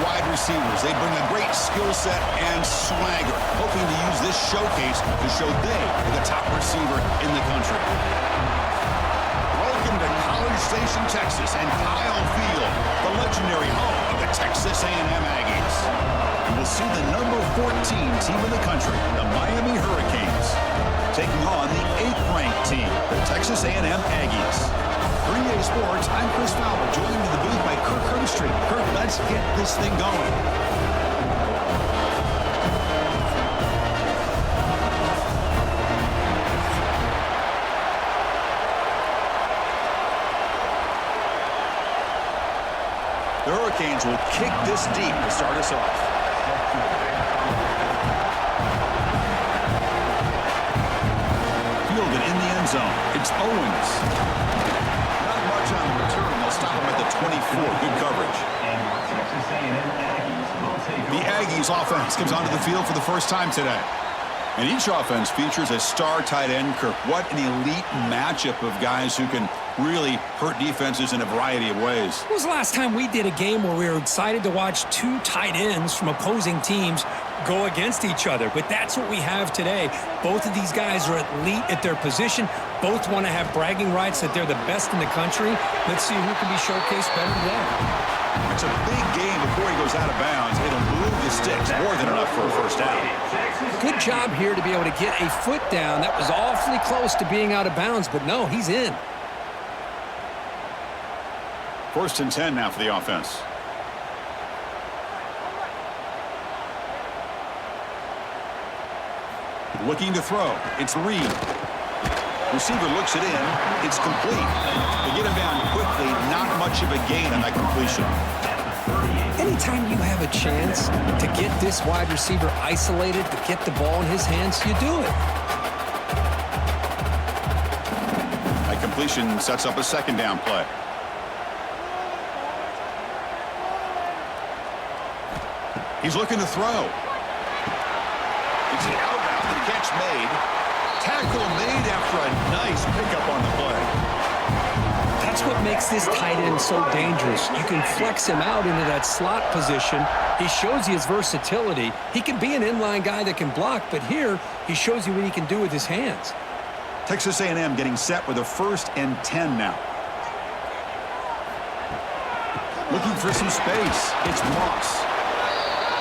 wide receivers. They bring a great skill set and swagger, hoping to use this showcase to show they are the top receiver in the country. Welcome to College Station, Texas, and Kyle Field, the legendary home of the Texas A&M Aggies. You will see the number 14 team in the country, the Miami Hurricanes, taking on the 8th-ranked team, the Texas A&M Aggies. 3A Sports, I'm Chris Fowler, joined in the booth by Kirk Herbstreit. Kirk, let's get this thing going. The Hurricanes will kick this deep to start us off. Fielded in the end zone. It's Owens. On the return, they'll stop him at the 24. Good coverage. The Aggies offense comes onto the field for the first time today. And each offense features a star tight end, Kirk. What an elite matchup of guys who can really hurt defenses in a variety of ways. When was the last time we did a game where we were excited to watch two tight ends from opposing teams go against each other? But that's what we have today. Both of these guys are elite at their position. Both want to have bragging rights that they're the best in the country. Let's see who can be showcased better today. It's a big game before he goes out of bounds. It'll move the sticks more than enough for a first down. Good job here to be able to get a foot down. That was awfully close to being out of bounds, but no, he's in. 1st and 10 now for the offense. Looking to throw. It's Reed. Receiver looks it in. It's complete. They get him down quickly. Not much of a gain on that completion. Anytime you have a chance to get this wide receiver isolated, to get the ball in his hands, you do it. That completion sets up a 2nd down play. He's looking to throw. It's an out-route. The catch made. Tackle made after a nice pickup on the play. That's what makes this tight end so dangerous. You can flex him out into that slot position. He shows you his versatility. He can be an inline guy that can block, but here he shows you what he can do with his hands. Texas A&M getting set with a 1st and 10 now. Looking for some space. It's Moss.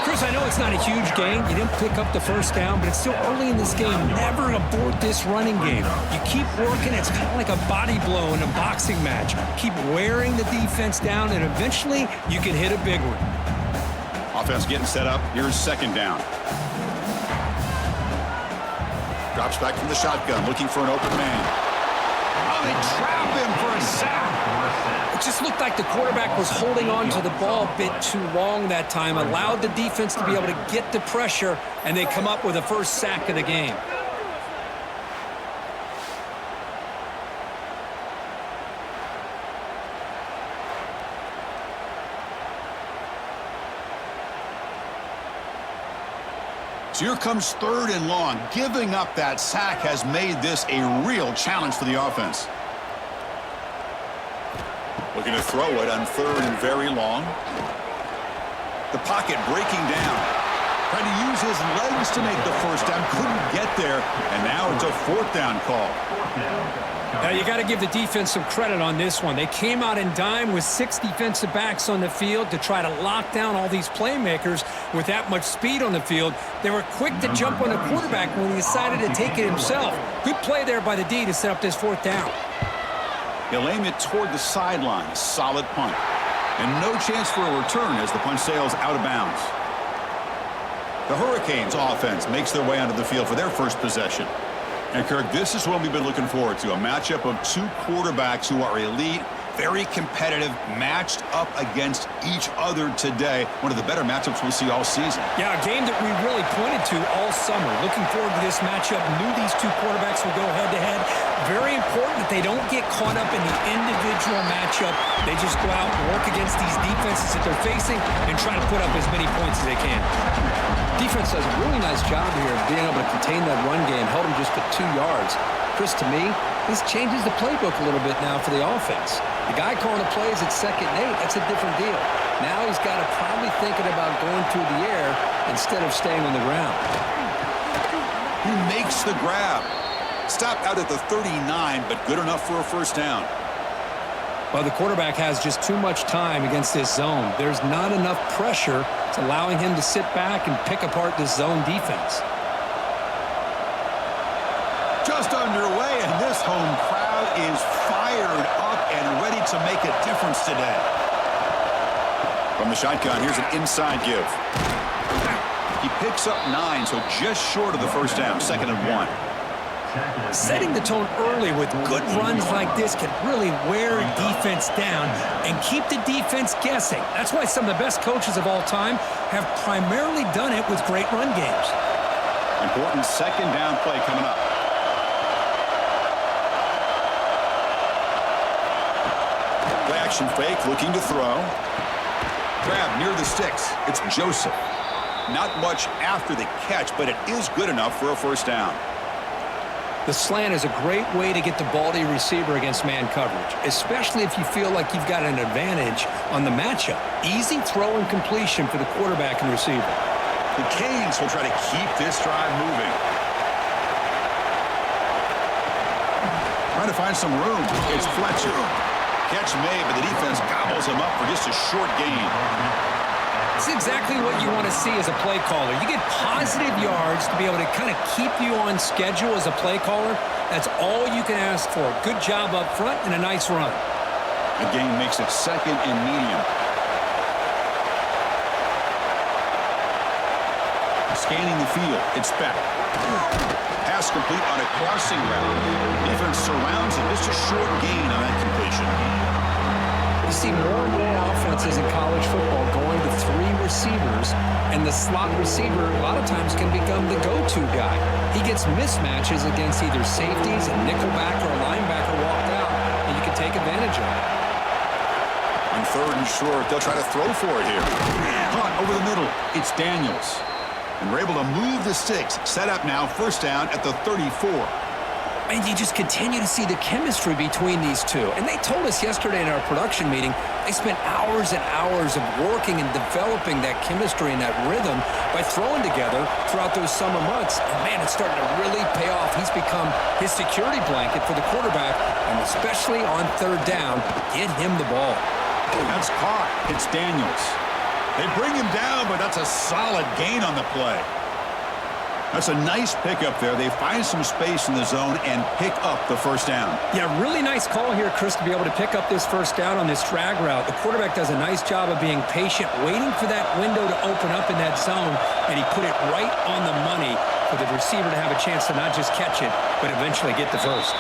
Chris, I know it's not a huge gain. You didn't pick up the first down, but it's still early in this game. Never abort this running game. You keep working. It's kind of like a body blow in a boxing match. Keep wearing the defense down, and eventually you can hit a big one. Offense getting set up. Here's 2nd down. Drops back from the shotgun, looking for an open man. Oh, they trap him for a sack. It just looked like the quarterback was holding on to the ball a bit too long that time, allowed the defense to be able to get the pressure, and they come up with the first sack of the game. So here comes 3rd and long. Giving up that sack has made this a real challenge for the offense. Looking to throw it on 3rd and very long. The pocket breaking down. Trying to use his legs to make the first down. Couldn't get there. And now it's a 4th down call. Now, you got to give the defense some credit on this one. They came out in dime with 6 defensive backs on the field to try to lock down all these playmakers with that much speed on the field. They were quick to jump on the quarterback when he decided to take it himself. Good play there by the D to set up this 4th down. He'll aim it toward the sideline. A solid punt. And no chance for a return as the punt sails out of bounds. The Hurricanes offense makes their way onto the field for their first possession. And Kirk, this is what we've been looking forward to, a matchup of two quarterbacks who are elite, very competitive, matched up against each other today. One of the better matchups we'll see all season. Yeah, a game that we really pointed to all summer. Looking forward to this matchup. Knew these two quarterbacks would go head-to-head. Very important that they don't get caught up in the individual matchup. They just go out and work against these defenses that they're facing and try to put up as many points as they can. Defense does a really nice job here of being able to contain that run game, held them just to 2 yards. Chris, to me, This changes the playbook a little bit now for the offense. The guy calling the plays at 2nd and 8, that's a different deal. Now he's got to probably thinking about going through the air instead of staying on the ground. He makes the grab. Stopped out at the 39, but good enough for a first down. Well, the quarterback has just too much time against this zone. There's not enough pressure. It's allowing him to sit back and pick apart this zone defense. Just underway, and this home crowd is fired up and ready to make a difference today. From the shotgun, here's an inside give. He picks up 9, so just short of the first down, 2nd and 1. Setting the tone early with good runs like this can really wear a defense down and keep the defense guessing. That's why some of the best coaches of all time have primarily done it with great run games. Important 2nd down play coming up. Play action fake, looking to throw. Grab near the sticks. It's Joseph. Not much after the catch, but it is good enough for a first down. The slant is a great way to get the ball to your receiver against man coverage, especially if you feel like you've got an advantage on the matchup. Easy throw and completion for the quarterback and receiver. The Canes will try to keep this drive moving. Trying to find some room. It's Fletcher. Catch made, but the defense gobbles him up for just a short gain. It's exactly what you want to see as a play caller. You get positive yards to be able to kind of keep you on schedule as a play caller. That's all you can ask for. Good job up front and a nice run. The gain makes it 2nd and medium. Scanning the field. It's Beck. Pass complete on a crossing route. Defense surrounds him. Just a short gain on that completion. You see more and more offenses in college football going to 3 receivers, and the slot receiver a lot of times can become the go-to guy. He gets mismatches against either safeties, a nickelback, or a linebacker walked out, and you can take advantage of it. On 3rd and short, they'll try to throw for it here. Hunt over the middle. It's Daniels. And we're able to move the sticks. Set up now, first down at the 34. And you just continue to see the chemistry between these two. And they told us yesterday in our production meeting, they spent hours and hours of working and developing that chemistry and that rhythm by throwing together throughout those summer months. And, man, it's starting to really pay off. He's become his security blanket for the quarterback, and especially on 3rd down, get him the ball. That's caught. It's Daniels. They bring him down, but that's a solid gain on the play. That's a nice pickup there. They find some space in the zone and pick up the first down. Yeah, really nice call here, Chris, to be able to pick up this first down on this drag route. The quarterback does a nice job of being patient, waiting for that window to open up in that zone, and he put it right on the money for the receiver to have a chance to not just catch it, but eventually get the first.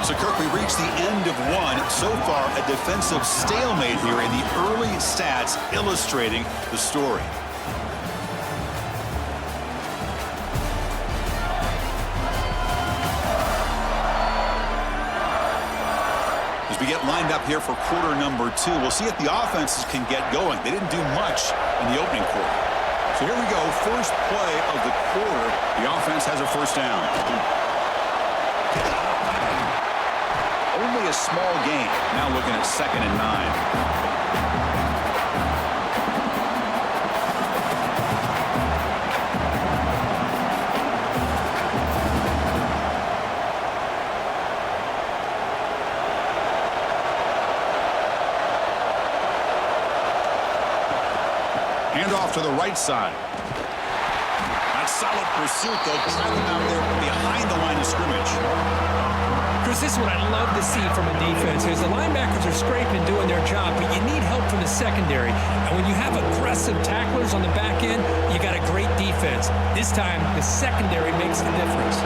So, Kirk, we reached the end of one. So far, a defensive stalemate here in the early stats illustrating the story. As we get lined up here for quarter number 2, we'll see if the offenses can get going. They didn't do much in the opening quarter. So here we go, first play of the quarter. The offense has a first down. Only a small gain. Now looking at 2nd and 9. Handoff to the right side. That's solid pursuit. They'll trap him out there behind the line of scrimmage. Chris, this is what I love to see from a defense is the linebackers are scraping, doing their job, but you need help from the secondary. And when you have aggressive tacklers on the back end, you got a great defense. This time, the secondary makes the difference.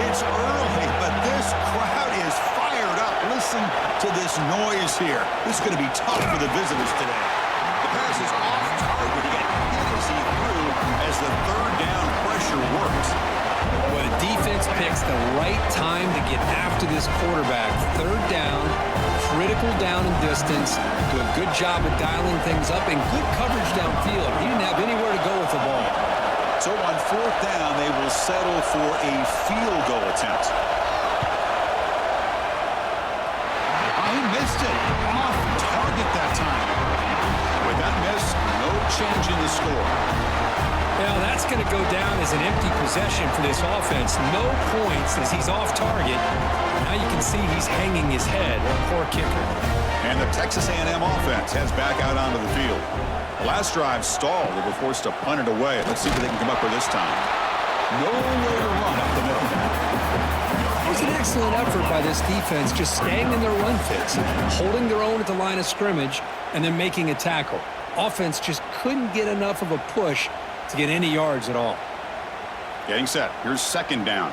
It's early, but this crowd is fired up. Listen to this noise here. This is going to be tough for the visitors today. The pass is off target. He got hit as he threw as the 3rd down pressure works. Well, the defense picks the right time to get after this quarterback. 3rd down, critical down and distance. Do a good job of dialing things up and good coverage downfield. He didn't have anywhere to go with the ball. So on fourth down, they will settle for a field goal attempt. He missed it. Off target that time. With that miss, no change in the score. Well, that's going to go down as an empty possession for this offense. No points as he's off target. Now you can see he's hanging his head. Poor kicker. And the Texas A&M offense heads back out onto the field. The last drive stalled. They were forced to punt it away. Let's see what they can come up with this time. Nowhere to run up the middle. It was an excellent effort by this defense, just staying in their run fits, holding their own at the line of scrimmage, and then making a tackle. Offense just couldn't get enough of a push to get any yards at all. Getting set. Here's second down.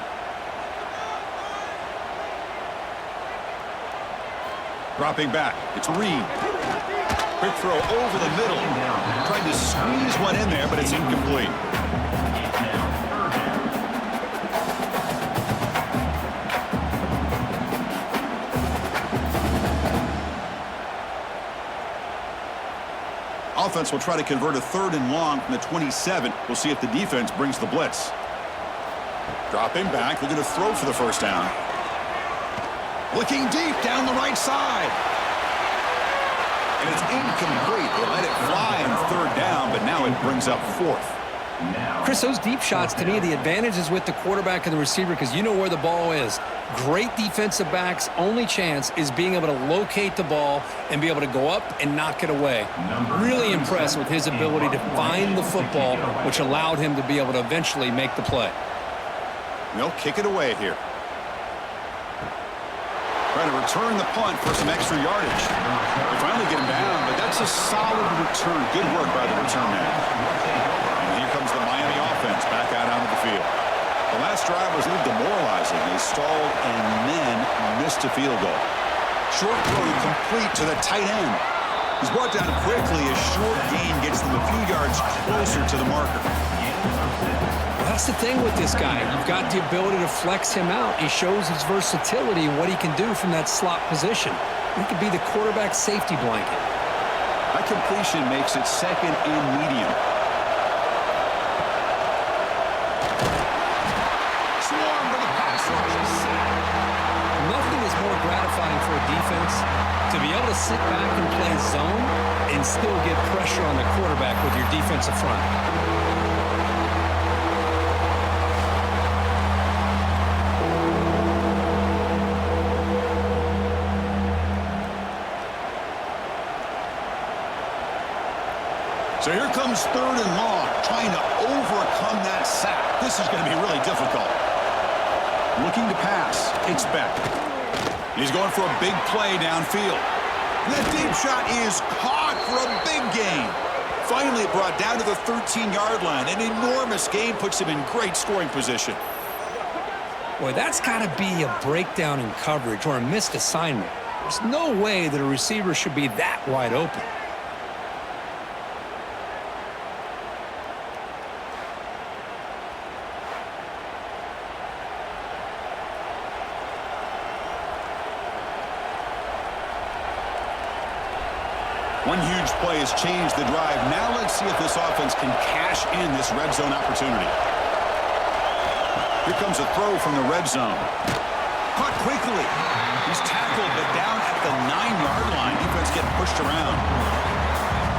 Dropping back. It's Reed. Quick throw over the middle. Tried to squeeze one in there, but it's incomplete. Offense will try to convert a third and long from the 27. We'll see if the defense brings the blitz. Dropping back. They're going to throw for the first down. Looking deep down the right side. And it's incomplete. They let it fly on third down, but now it brings up fourth. Chris, those deep shots, to me, the advantage is with the quarterback and the receiver because you know where the ball is. Great defensive backs' only chance is being able to locate the ball and be able to go up and knock it away. Really impressed with his ability to find the football, which allowed him to be able to eventually make the play. They'll kick it away here. Trying to return the punt for some extra yardage. They finally get him down, but that's a solid return. Good work by the return man. And here comes the Miami offense back out onto the field. The last drive was a little demoralizing. They stalled and then missed a field goal. Short throw complete to the tight end. He's brought down quickly as short gain gets them a few yards closer to the marker. That's the thing with this guy. You've got the ability to flex him out. He shows his versatility and what he can do from that slot position. He could be the quarterback safety blanket. That completion makes it second and medium. Swarm for the pass rush. Nothing is more gratifying for a defense to be able to sit back and play zone and still get pressure on the quarterback with your defensive front. So here comes third and long, trying to overcome that sack. This is going to be really difficult. Looking to pass. It's Beck. He's going for a big play downfield. The deep shot is caught for a big gain. Finally brought down to the 13-yard line. An enormous gain puts him in great scoring position. Boy, that's got to be a breakdown in coverage or a missed assignment. There's no way that a receiver should be that wide open. One huge play has changed the drive. Now let's see if this offense can cash in this red zone opportunity. Here comes a throw from the red zone. Caught quickly. He's tackled, but down at the 9-yard line. Defense getting pushed around.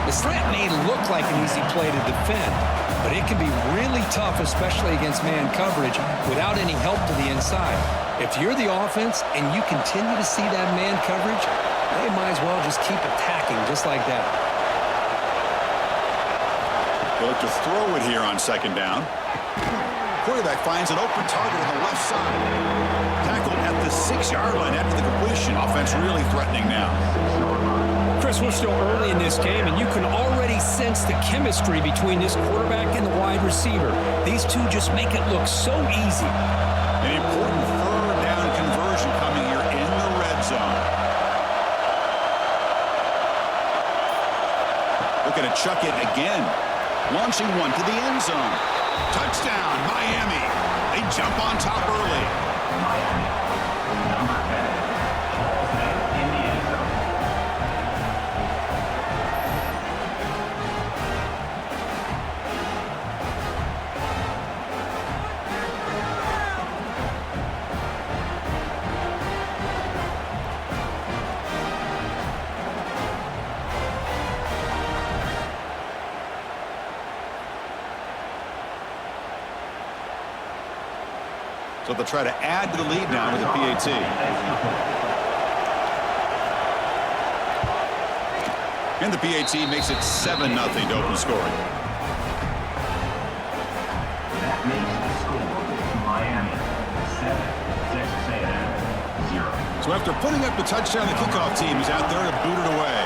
The slant may look like an easy play to defend, but it can be really tough, especially against man coverage, without any help to the inside. If you're the offense and you continue to see that man coverage, they might as well just keep attacking just like that. They look to throw it here on second down. Quarterback finds an open target on the left side. Tackled at the 6-yard line after the completion. Offense really threatening now. Chris, we're still early in this game, and you can already sense the chemistry between this quarterback and the wide receiver. These two just make it look so easy. An important third down conversion coming here in the red zone. Looking to chuck it again. Launching one to the end zone. Touchdown, Miami. They jump on top early. So they'll try to add to the lead now with a PAT. And the PAT makes it 7-0 to open scoring. That makes the score Miami 7, Texas A&M 0. So after putting up the touchdown, the kickoff team is out there to boot it away.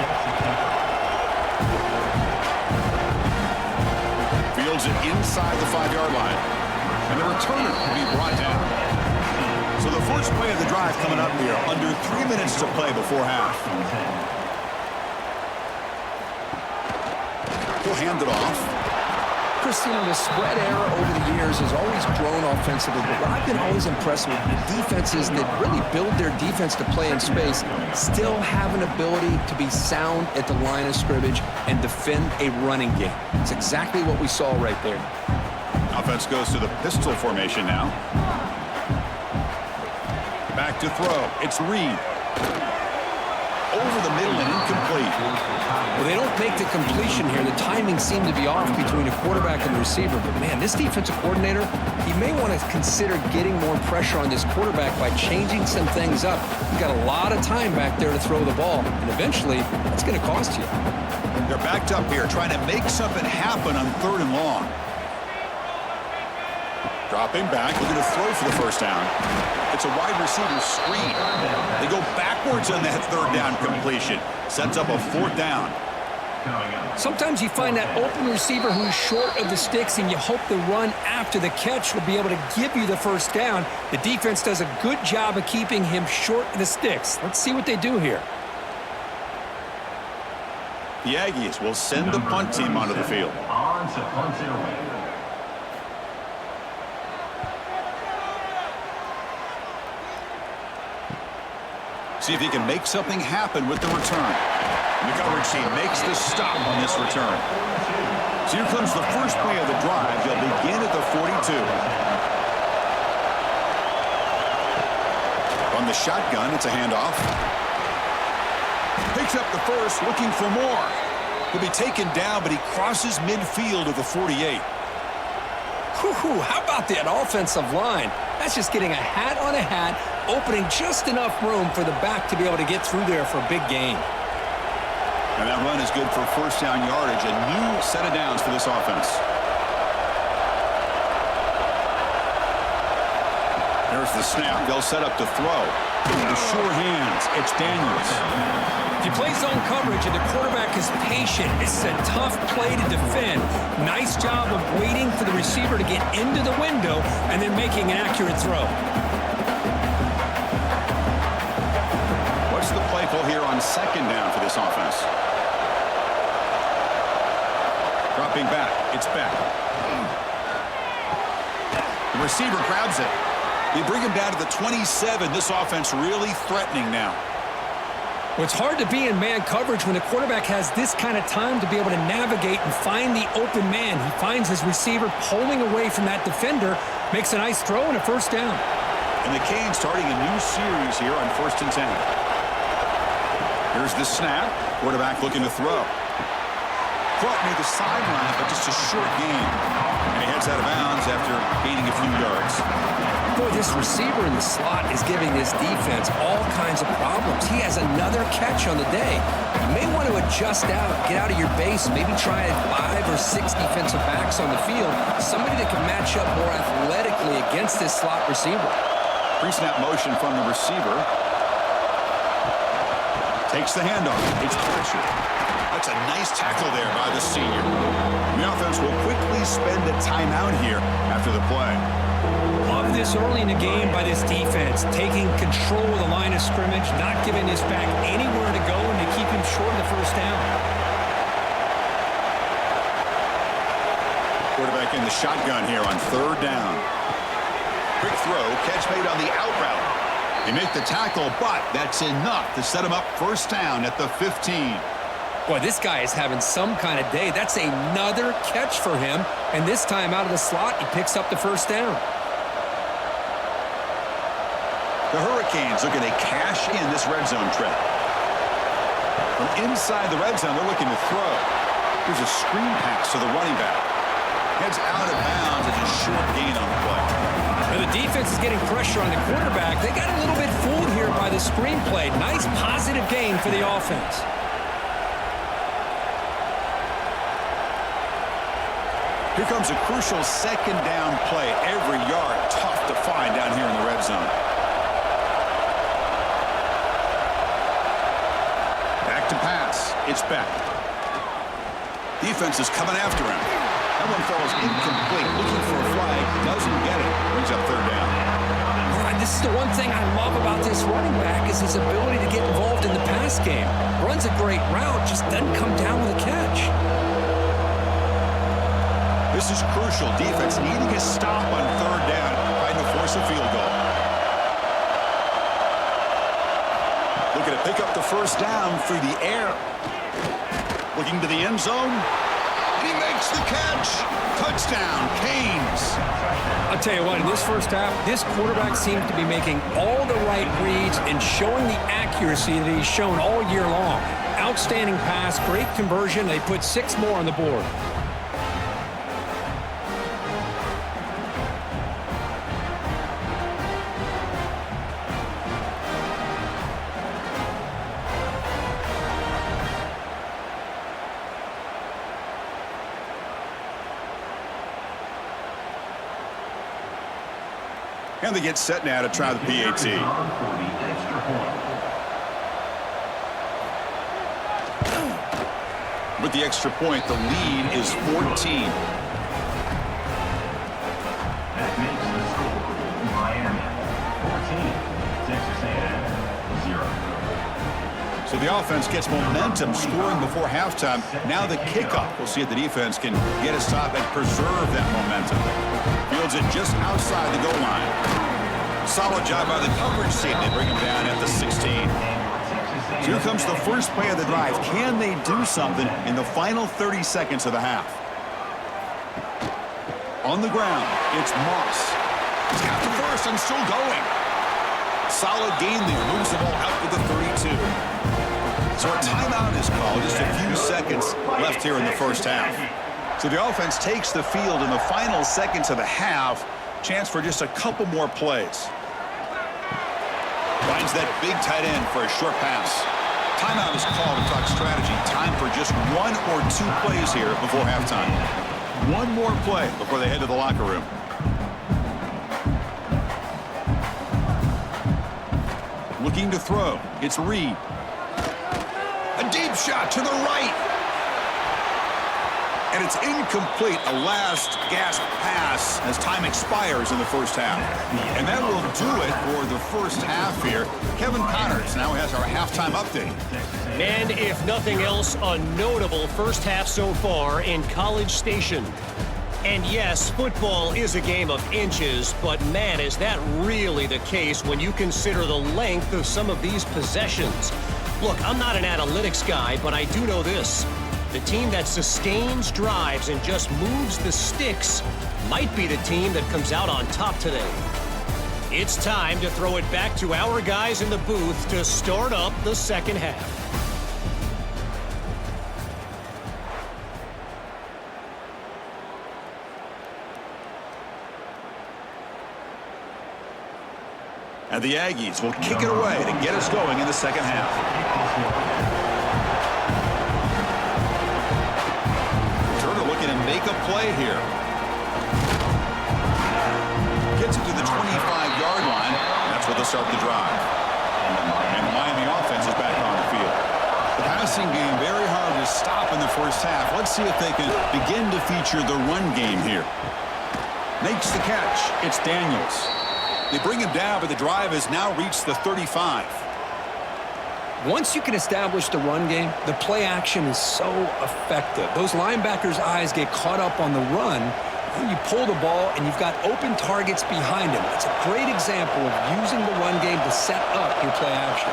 Fields it inside the 5-yard line. And the returner will be brought down. So the first play of the drive coming up here. Under 3 minutes to play before half. He'll hand it off. Christine, the spread era over the years has always grown offensively, but what I've been always impressed with defenses that really build their defense to play in space still have an ability to be sound at the line of scrimmage and defend a running game. It's exactly what we saw right there. Offense goes to the pistol formation now. Back to throw. It's Reed. Over the middle and incomplete. Well, they don't make the completion here. The timing seemed to be off between the quarterback and the receiver. But, man, this defensive coordinator, he may want to consider getting more pressure on this quarterback by changing some things up. You've got a lot of time back there to throw the ball, and eventually that's going to cost you. They're backed up here trying to make something happen on 3rd and long. Dropping back, looking to throw for the first down. It's a wide receiver screen. They go backwards on that 3rd down completion. Sets up a 4th down. Sometimes you find that open receiver who's short of the sticks, and you hope the run after the catch will be able to give you the first down. The defense does a good job of keeping him short of the sticks. Let's see what they do here. The Aggies will send the punt team onto the field. On to punt it away. See if he can make something happen with the return. And the coverage team makes the stop on this return. So here comes the first play of the drive. They'll begin at the 42. On the shotgun, it's a handoff. Picks up the first, looking for more. He'll be taken down, but he crosses midfield of the 48. Whew, how about that offensive line? That's just getting a hat on a hat, opening just enough room for the back to be able to get through there for a big gain. And that run is good for first down yardage. A new set of downs for this offense. There's the snap. They'll set up to throw. The sure hands. It's Daniels. If you play zone coverage and the quarterback is patient, it's a tough play to defend. Nice job of waiting for the receiver to get into the window and then making an accurate throw. What's the play call here on 2nd down for this offense? Dropping back. It's back. The receiver grabs it. They bring him down to the 27. This offense really threatening now. Well, it's hard to be in man coverage when the quarterback has this kind of time to be able to navigate and find the open man. He finds his receiver pulling away from that defender, makes a nice throw and a first down. And the Canes starting a new series here on 1st and 10. Here's the snap. Quarterback looking to throw. Caught near the sideline, but just a short gain. And he heads out of bounds after gaining a few yards. Boy, this receiver in the slot is giving this defense all kinds of problems. He has another catch on the day. You may want to adjust out, get out of your base, maybe try 5 or 6 defensive backs on the field, somebody that can match up more athletically against this slot receiver. Pre-snap motion from the receiver. Takes the handoff. It's pressure. That's a nice tackle there by the senior. The offense will quickly spend a timeout here after the play. Love this early in the game by this defense, taking control of the line of scrimmage, not giving this back anywhere to go, and they keep him short of the first down. Quarterback in the shotgun here on 3rd down. Quick throw, catch made on the out route. They make the tackle, but that's enough to set him up first down at the 15. Boy, this guy is having some kind of day. That's another catch for him, and this time out of the slot, he picks up the first down. The Hurricanes looking to cash in this red zone trip. From inside the red zone, they're looking to throw. Here's a screen pass to the running back. Heads out of bounds. It's a short gain on the play. Now the defense is getting pressure on the quarterback. They got a little bit fooled here by the screenplay. Nice positive gain for the offense. Here comes a crucial second down play. Every yard tough to find down here in the red zone. Back to pass. It's back. Defense is coming after him. That one falls incomplete. Looking for a flag. Doesn't get it. Brings up third down. All right, this is the one thing I love about this running back is his ability to get involved in the pass game. Runs a great route, just doesn't come down with a catch. This is crucial. Defense needing a stop on third down, trying to force a field goal. Looking to pick up the first down through the air. Looking to the end zone. He makes the catch. Touchdown, Canes. I'll tell you what, in this first half, this quarterback seems to be making all the right reads and showing the accuracy that he's shown all year long. Outstanding pass, great conversion. They put 6 more on the board. And they get set now to try the PAT. With the extra point, the lead is 14. That makes the score Miami 14, Texas A&M 0. So the offense gets momentum scoring before halftime. Now the kickoff. We'll see if the defense can get a stop and preserve that momentum. Fields it just outside the goal line. Solid job by the coverage team. They bring him down at the 16. So here comes the first play of the drive. Can they do something in the final 30 seconds of the half? On the ground, it's Moss. He's got the first and still going. Solid gain there. Moves the ball out to the 32. So a timeout is called. Just a few seconds left here in the first half. So the offense takes the field in the final seconds of the half. Chance for just a couple more plays. Finds that big tight end for a short pass. Timeout is called to talk strategy. Time for just 1 or 2 plays here before halftime. One more play before they head to the locker room. Looking to throw. It's Reed. A deep shot to the right. And it's incomplete. A last gasp pass as time expires in the first half. And that will do it for the first half here. Kevin Connors now has our halftime update. And if nothing else, a notable first half so far in College Station. And yes, football is a game of inches, but man, is that really the case when you consider the length of some of these possessions. Look, I'm not an analytics guy, but I do know this. The team that sustains drives and just moves the sticks might be the team that comes out on top today. It's time to throw it back to our guys in the booth to start up the second half. And the Aggies will kick it away to get us going in the second half. Turner looking to make a play here. Gets it to the 25-yard line. That's where they'll start the drive. And the Miami offense is back on the field. The passing game very hard to stop in the first half. Let's see if they can begin to feature the run game here. Makes the catch. It's Daniels. They bring him down, but the drive has now reached the 35. Once you can establish the run game, the play action is so effective. Those linebackers' eyes get caught up on the run. You pull the ball, and you've got open targets behind him. It's a great example of using the run game to set up your play action.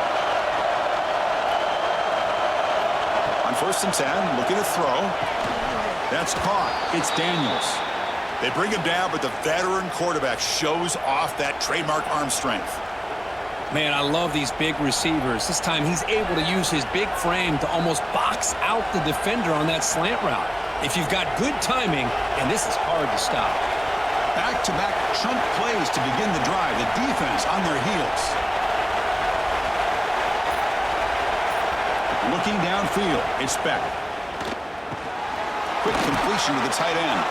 On 1st and 10, looking to throw. That's caught. It's Daniels. They bring him down, but the veteran quarterback shows off that trademark arm strength. Man, I love these big receivers. This time he's able to use his big frame to almost box out the defender on that slant route. If you've got good timing, and this is hard to stop. Back-to-back chunk plays to begin the drive. The defense on their heels. Looking downfield, it's Beck. Quick completion to the tight end.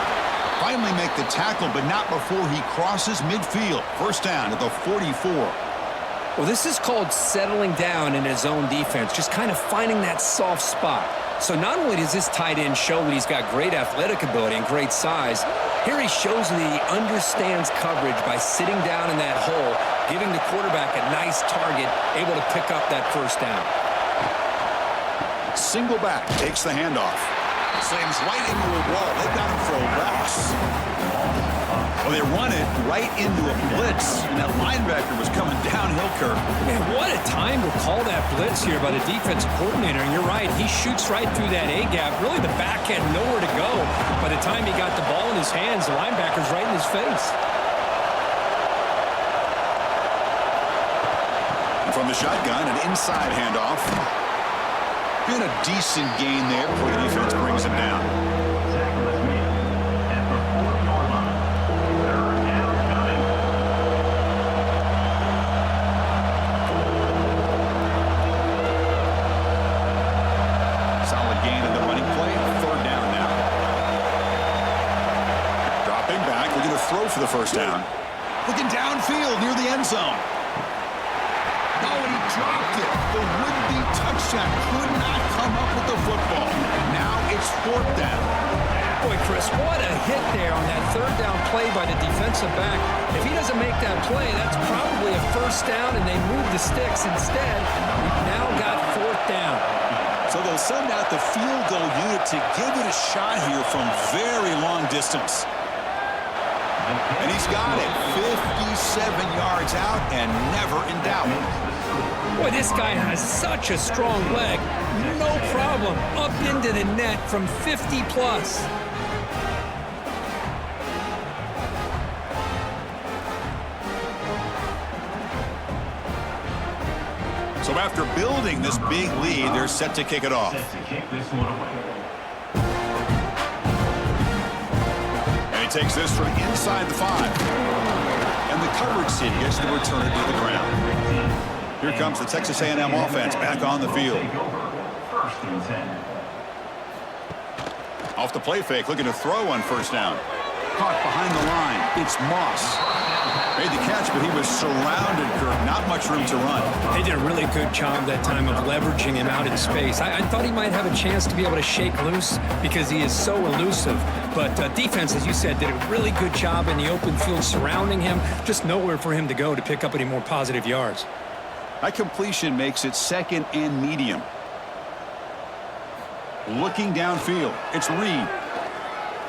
Finally make the tackle, but not before he crosses midfield. First down at the 44. Well, this is called settling down in his own defense, just kind of finding that soft spot. So not only does this tight end show that he's got great athletic ability and great size, here he shows that he understands coverage by sitting down in that hole, giving the quarterback a nice target, able to pick up that first down. Single back takes the handoff. Slams right into a wall. They've got him for a loss. Well, they run it right into a blitz, and that linebacker was coming downhill, Kirk. Man, what a time to call that blitz here by the defensive coordinator. And you're right, he shoots right through that A-gap. Really, the back had nowhere to go. By the time he got the ball in his hands, the linebacker's right in his face. And from the shotgun, an inside handoff. And a decent gain there before the defense brings him down. Tackle is made at the 4-yard line. Third down coming. Solid gain in the running play. Third down now. Dropping back, looking to throw for the first down. Looking downfield near the end zone. Oh, and he dropped it. The would-be touchdown could not come up with the football. Now it's fourth down. Boy, Chris, what a hit there on that third down play by the defensive back. If he doesn't make that play, that's probably a first down, and they move the sticks instead. We've now got fourth down. So they'll send out the field goal unit to give it a shot here from very long distance. And he's got it. 57 yards out and never in doubt. Boy, this guy has such a strong leg. No problem. Up into the net from 50-plus. So after building this big lead, they're set to kick it off. Set to kick this one away. And he takes this from inside the 5. And the coverage team gets the return to the ground. Here comes the Texas A&M offense back on the field. First and 10. Off the play fake, looking to throw on first down. Caught behind the line. It's Moss. Made the catch, but he was surrounded, Kirk. Not much room to run. They did a really good job that time of leveraging him out in space. I thought he might have a chance to be able to shake loose because he is so elusive. But defense, as you said, did a really good job in the open field surrounding him. Just nowhere for him to go to pick up any more positive yards. That completion makes it second and medium. Looking downfield, it's Reed.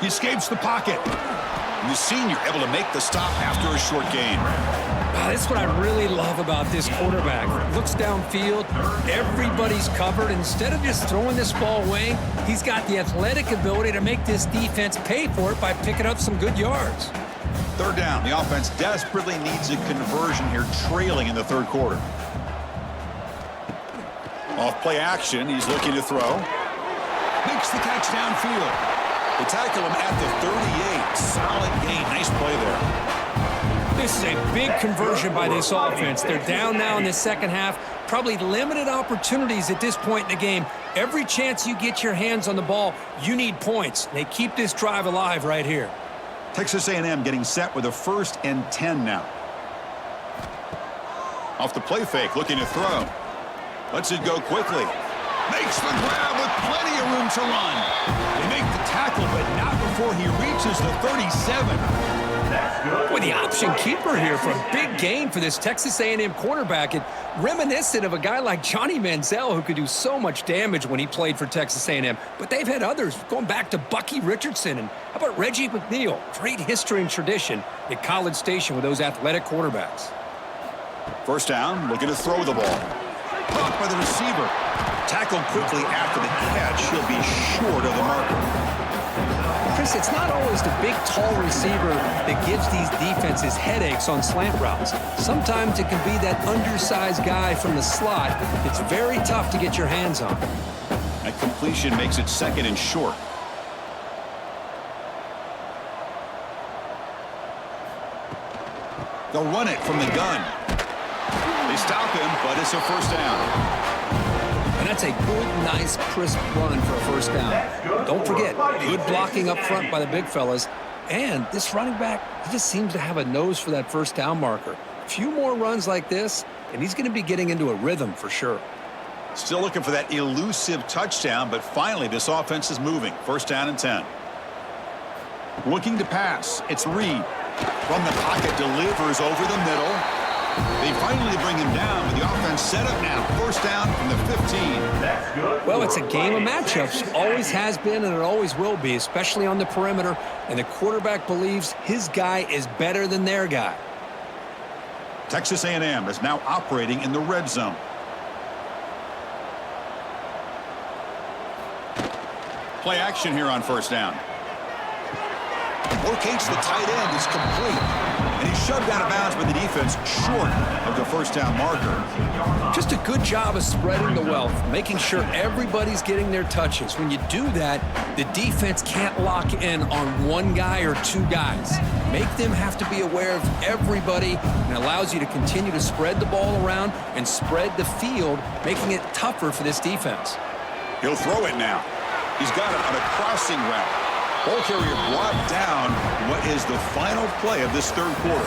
He escapes the pocket. And the senior able to make the stop after a short gain. Wow, that's what I really love about this quarterback. Looks downfield, everybody's covered. Instead of just throwing this ball away, he's got the athletic ability to make this defense pay for it by picking up some good yards. Third down, the offense desperately needs a conversion here, trailing in the third quarter. Off play action, he's looking to throw. Makes the catch downfield. They tackle him at the 38. Solid gain. Nice play there. This is a big conversion by this offense. They're down now in the second half. Probably limited opportunities at this point in the game. Every chance you get your hands on the ball, you need points. They keep this drive alive right here. Texas A&M getting set with a 1st and 10 now. Off the play fake, looking to throw. Lets it go quickly. Makes the grab with plenty of room to run. They make the tackle, but not before he reaches the 37. That's good. Boy, the option keeper here for a big gain for this Texas A&M quarterback. And reminiscent of a guy like Johnny Manziel who could do so much damage when he played for Texas A&M. But they've had others, going back to Bucky Richardson. And how about Reggie McNeil? Great history and tradition at College Station with those athletic quarterbacks. First down, looking to throw the ball. Caught by the receiver. Tackled quickly after the catch. He'll be short of the marker. Chris, it's not always the big, tall receiver that gives these defenses headaches on slant routes. Sometimes it can be that undersized guy from the slot. It's very tough to get your hands on. That completion makes it second and short. They'll run it from the gun. They stop him, but it's a first down. And that's a good, nice, crisp run for a first down. Don't forget, good blocking up front by the big fellas. And this running back, he just seems to have a nose for that first down marker. A few more runs like this, and he's going to be getting into a rhythm for sure. Still looking for that elusive touchdown, but finally this offense is moving. First down and 10. Looking to pass. It's Reed. From the pocket, delivers over the middle. They finally bring him down, but the offense set up now. First down from the 15. That's good. Well, it's a game of matchups. Always has been, and it always will be, especially on the perimeter. And the quarterback believes his guy is better than their guy. Texas A&M is now operating in the red zone. Play action here on first down. Locates the tight end. It's complete. And he's shoved out of bounds by the defense short of the first down marker. Just a good job of spreading the wealth, making sure everybody's getting their touches. When you do that, the defense can't lock in on one guy or two guys. Make them have to be aware of everybody, and allows you to continue to spread the ball around and spread the field, making it tougher for this defense. He'll throw it now. He's got it on a crossing route. Ball carrier brought down. What is the final play of this third quarter?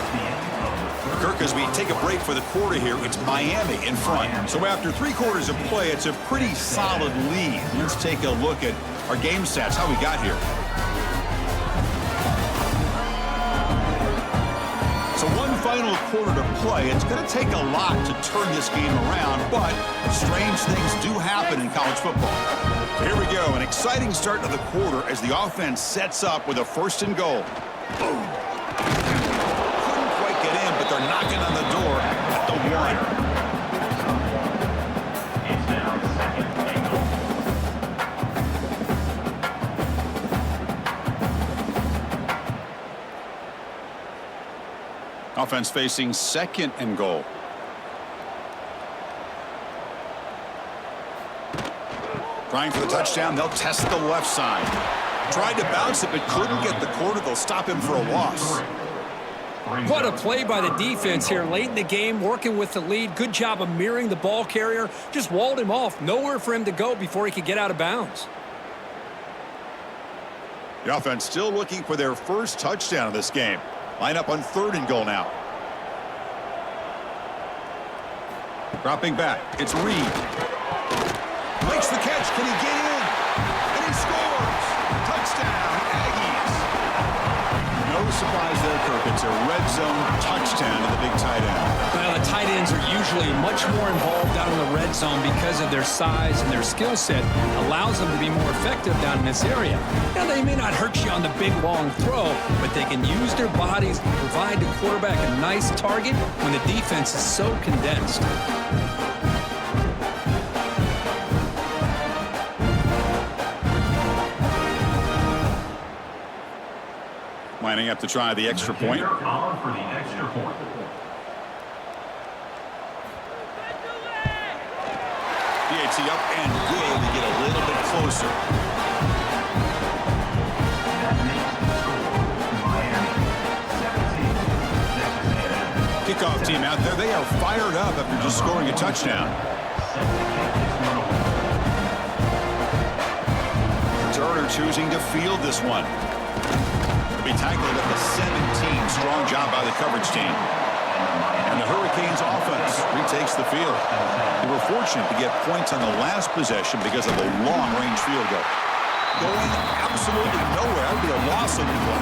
Kirk, as we take a break for the quarter here, it's Miami in front. So after 3 quarters of play, it's a pretty solid lead. Let's take a look at our game stats, how we got here. So one final quarter to play. It's going to take a lot to turn this game around, but strange things do happen in college football. Here we go, an exciting start to the quarter as the offense sets up with a first and goal. Boom. Couldn't quite get in, but they're knocking on the door at the 1. It's now second and goal. Offense facing second and goal. Trying for the touchdown, they'll test the left side. Tried to bounce it, but couldn't get the corner. They'll stop him for a loss. What a play by the defense here late in the game, working with the lead. Good job of mirroring the ball carrier. Just walled him off. Nowhere for him to go before he could get out of bounds. The offense still looking for their first touchdown of this game. Line up on third and goal now. Dropping back, it's Reed. Makes the catch, can he get in? And he scores! Touchdown, Aggies! No surprise there, Kirk. It's a red zone touchdown to the big tight end. Well, the tight ends are usually much more involved down in the red zone because of their size and their skill set. Allows them to be more effective down in this area. Now, they may not hurt you on the big, long throw, but they can use their bodies to provide the quarterback a nice target when the defense is so condensed. Lining up to try the extra point. On for the extra point. DAT up and good to get a little bit closer. That makes the score Miami 17, Texas A&M. Kickoff team out there. They are fired up after just scoring a touchdown. Turner choosing to field this one. Be tackled at the 17. Strong job by the coverage team. And the Hurricanes offense retakes the field. They were fortunate to get points on the last possession because of a long-range field goal. Going absolutely nowhere. That would be a loss on the play.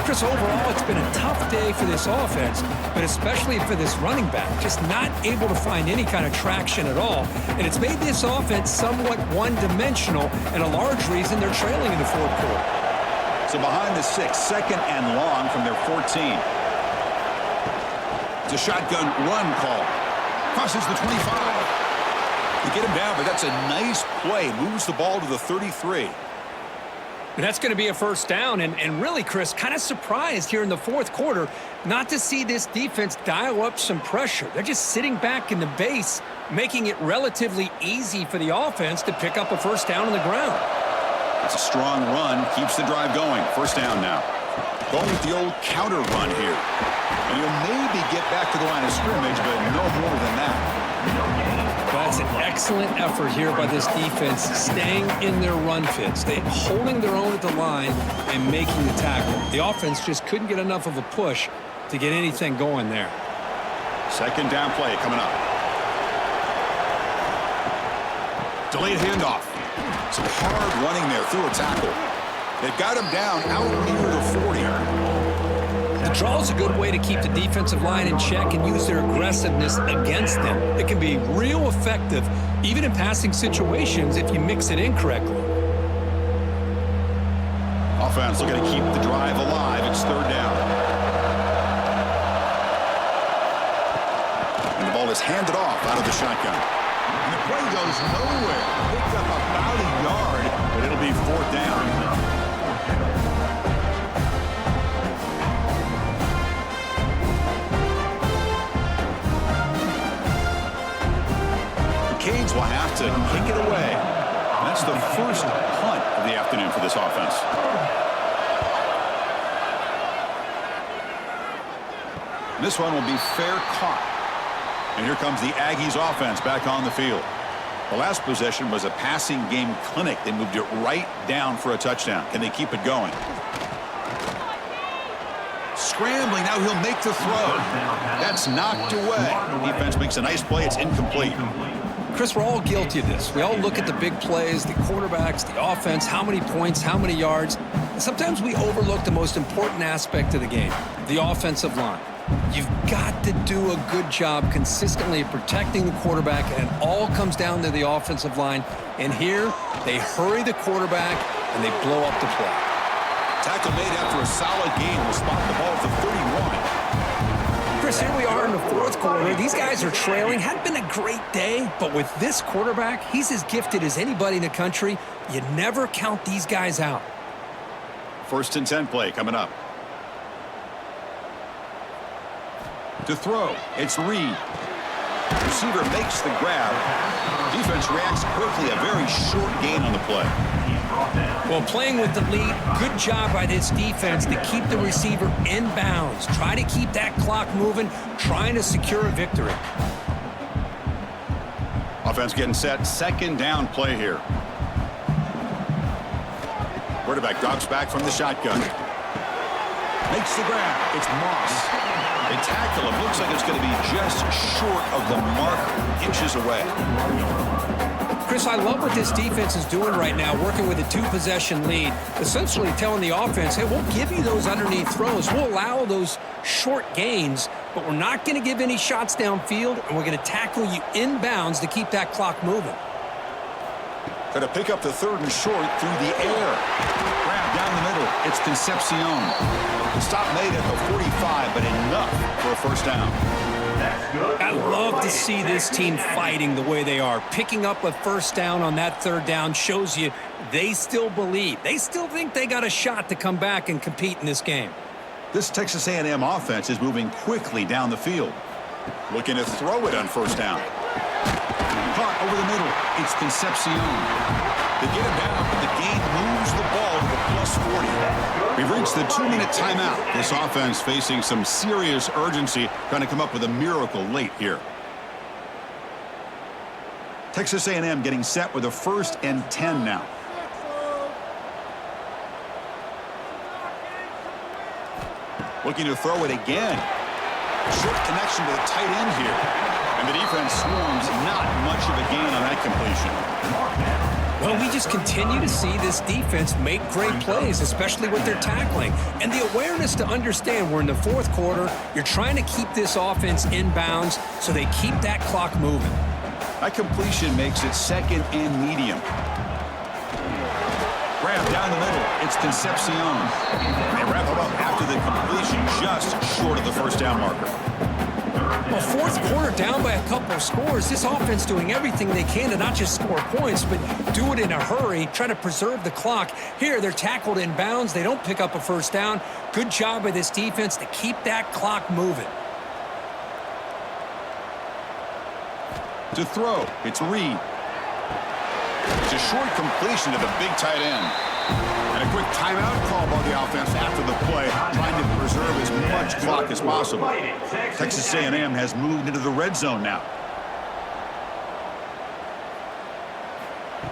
Chris, overall, it's been a tough day for this offense, but especially for this running back. Just not able to find any kind of traction at all. And it's made this offense somewhat one-dimensional, and a large reason they're trailing in the fourth quarter. So behind the 6, second and long from their 14. It's a shotgun run call. Crosses the 25. They get him down, but that's a nice play. Moves the ball to the 33. And that's going to be a first down. And really, Chris, kind of surprised here in the fourth quarter not to see this defense dial up some pressure. They're just sitting back in the base, making it relatively easy for the offense to pick up a first down on the ground. It's a strong run, keeps the drive going. First down now. Going with the old counter run here. And he'll maybe get back to the line of scrimmage, but no more than that. That's an excellent effort here by this defense, staying in their run fits. They holding their own at the line and making the tackle. The offense just couldn't get enough of a push to get anything going there. Second down play coming up. Delayed handoff. Some hard running there through a tackle. They've got him down out near the 40. The draw is a good way to keep the defensive line in check and use their aggressiveness against them. It can be real effective, even in passing situations, if you mix it incorrectly. Offense looking to keep the drive alive. It's third down. And the ball is handed off out of the shotgun. And the play goes nowhere. Picked up about a yard, but it'll be fourth down. Canes will have to kick it away. That's the first punt of the afternoon for this offense. This one will be fair caught. And here comes the Aggies offense back on the field. The last possession was a passing game clinic. They moved it right down for a touchdown. Can they keep it going? Scrambling, now he'll make the throw. That's knocked away. The defense makes a nice play. It's incomplete. Chris, we're all guilty of this. We all look at the big plays, the quarterbacks, the offense, how many points, how many yards. And sometimes we overlook the most important aspect of the game, the offensive line. You've got to do a good job consistently protecting the quarterback, and it all comes down to the offensive line. And here, they hurry the quarterback, and they blow up the play. Tackle made after a solid game will spot the ball at the 31. Chris, here we are in the fourth quarter. These guys are trailing. Hadn't been a great day, but with this quarterback, he's as gifted as anybody in the country. You never count these guys out. First and 10 play coming up. To throw, it's Reed. Receiver makes the grab. Defense reacts quickly. A very short gain on the play. Well, playing with the lead, good job by this defense to keep the receiver in bounds. Try to keep that clock moving, trying to secure a victory. Offense getting set. Second down play here. Quarterback drops back from the shotgun. Makes the grab. It's Moss. They tackle him. Looks like it's going to be just short of the mark, inches away. Chris, I love what this defense is doing right now, working with a two-possession lead, essentially telling the offense, hey, we'll give you those underneath throws. We'll allow those short gains, but we're not going to give any shots downfield, and we're going to tackle you inbounds to keep that clock moving. Going to pick up the third and short through the air. Grab down the middle. It's Concepcion. The stop made at the 45, but enough for a first down. I love to see this team fighting the way they are. Picking up a first down on that third down shows you they still believe. They still think they got a shot to come back and compete in this game. This Texas A&M offense is moving quickly down the field. Looking to throw it on first down. Caught over the middle. It's Concepcion. They get him down, but the gain moves the ball to the +40. We've reached the 2-minute timeout. This offense facing some serious urgency, trying to come up with a miracle late here. Texas A&M getting set with a 1st and 10 now. Looking to throw it again. Short connection to the tight end here. And the defense swarms, not much of a gain on that completion. Well, we just continue to see this defense make great plays, especially with their tackling. And the awareness to understand we're in the fourth quarter, you're trying to keep this offense in bounds so they keep that clock moving. That completion makes it second and medium. Grab down the middle. It's Concepcion. They wrap it up after the completion, just short of the first down marker. Well, fourth quarter down by a couple of scores. This offense doing everything they can to not just score points, but do it in a hurry, try to preserve the clock. Here, they're tackled in bounds. They don't pick up a first down. Good job by this defense to keep that clock moving. To throw, it's Reed. It's a short completion to the big tight end. And a quick quick timeout call by the offense after the play, trying to preserve as much clock as possible. Texas A&M has moved into the red zone now.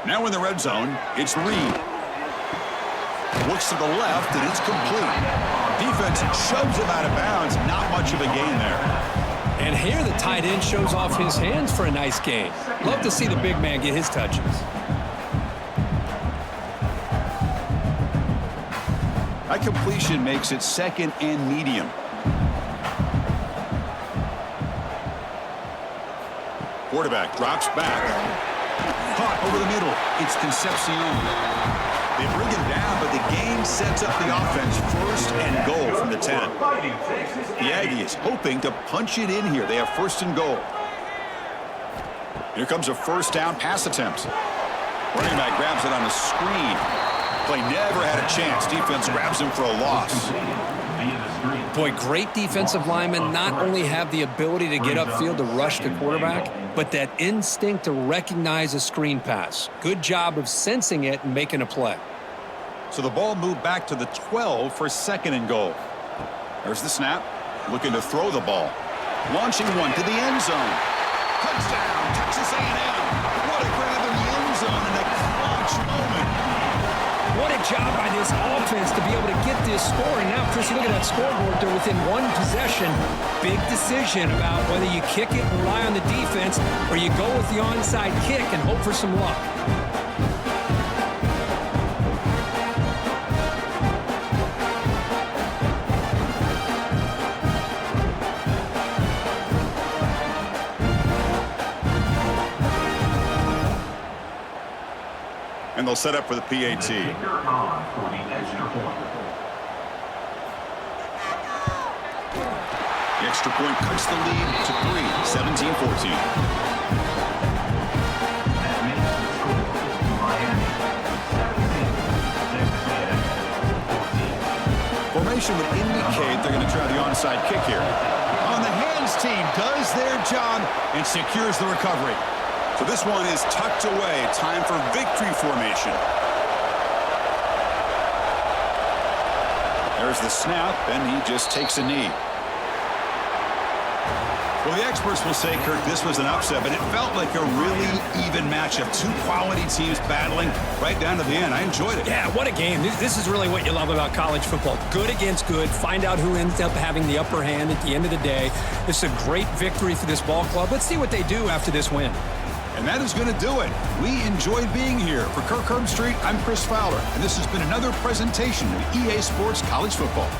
Now in the red zone, it's Reed. Looks to the left, and it's complete. Defense shoves him out of bounds. Not much of a gain there. And here the tight end shows off his hands for a nice gain. Love to see the big man get his touches. That completion makes it second and medium. Quarterback drops back. Caught over the middle. It's Concepcion. They bring him down, but the gain sets up the offense first and goal from the 10. The Aggies hoping to punch it in here. They have first and goal. Here comes a first down pass attempt. Running back grabs it on a screen. Play never had a chance. Defense grabs him for a loss. Boy, great defensive linemen not only have the ability to get upfield to rush the quarterback, but that instinct to recognize a screen pass. Good job of sensing it and making a play. So the ball moved back to the 12 for second and goal. There's the snap. Looking to throw the ball. Launching one to the end zone. Touchdown, Texas A&M. What a grab in the end zone in a clutch moment. What a job by this offense to be able to get this score. And now, Chris, you look at that scoreboard. They're within one possession. Big decision about whether you kick it and rely on the defense or you go with the onside kick and hope for some luck. And they'll set up for the PAT. The extra point cuts the lead to 3, 17-14. Formation would indicate they're going to try the onside kick here. On the hands team does their job and secures the recovery. So this one is tucked away. Time for victory formation. There's the snap, and he just takes a knee. Well, the experts will say, Kirk, this was an upset, but it felt like a really even matchup. Two quality teams battling right down to the end. I enjoyed it. Yeah, what a game. This is really what you love about college football. Good against good. Find out who ends up having the upper hand at the end of the day. This is a great victory for this ball club. Let's see what they do after this win. And that is going to do it. We enjoyed being here. For Kirk Herbstreit, I'm Chris Fowler, and this has been another presentation of EA Sports College Football.